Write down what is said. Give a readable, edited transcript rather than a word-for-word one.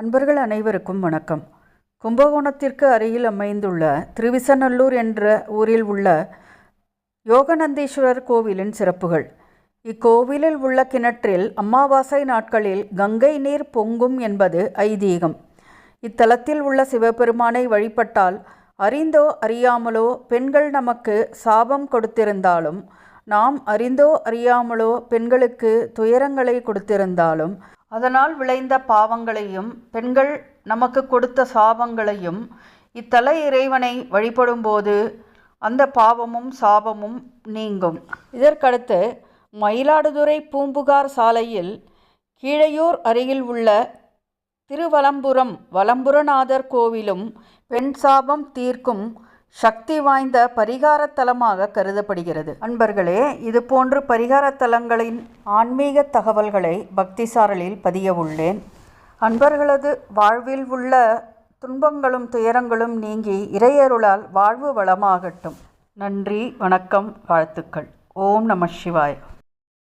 அன்பர்கள் அனைவருக்கும் வணக்கம். கும்பகோணத்திற்கு அருகில் அமைந்துள்ள திருவிசநல்லூர் என்ற ஊரில் உள்ள யோகநந்தீஸ்வரர் கோவிலின் சிறப்புகள். இக்கோவிலில் உள்ள கிணற்றில் அமாவாசை நாட்களில் கங்கை நீர் பொங்கும் என்பது ஐதீகம். இத்தலத்தில் உள்ள சிவபெருமானை வழிபட்டால் அறிந்தோ அறியாமலோ பெண்கள் நமக்கு சாபம் கொடுத்திருந்தாலும், நாம் அறிந்தோ அறியாமலோ பெண்களுக்கு துயரங்களை கொடுத்திருந்தாலும், அதனால் விளைந்த பாவங்களையும் பெண்கள் நமக்கு கொடுத்த சாபங்களையும் இத்தல இறைவனை வழிபடும்போது அந்த பாவமும் சாபமும் நீங்கும். இதற்கடுத்து மயிலாடுதுறை பூம்புகார் சாலையில் கீழையூர் அருகில் உள்ள திருவலம்புரம் வலம்புரநாதர் கோவிலும் பெண் சாபம் தீர்க்கும் சக்தி வாய்ந்த பரிகாரத்தலமாக கருதப்படுகிறது. அன்பர்களே, இதுபோன்று பரிகாரத்தலங்களின் ஆன்மீக தகவல்களை பக்தி சாரலில் பதிய உள்ளேன். அன்பர்களது வாழ்வில் உள்ள துன்பங்களும் துயரங்களும் நீங்கி இறையருளால் வாழ்வு வளமாகட்டும். நன்றி, வணக்கம், வாழ்த்துக்கள். ஓம் நம சிவாய.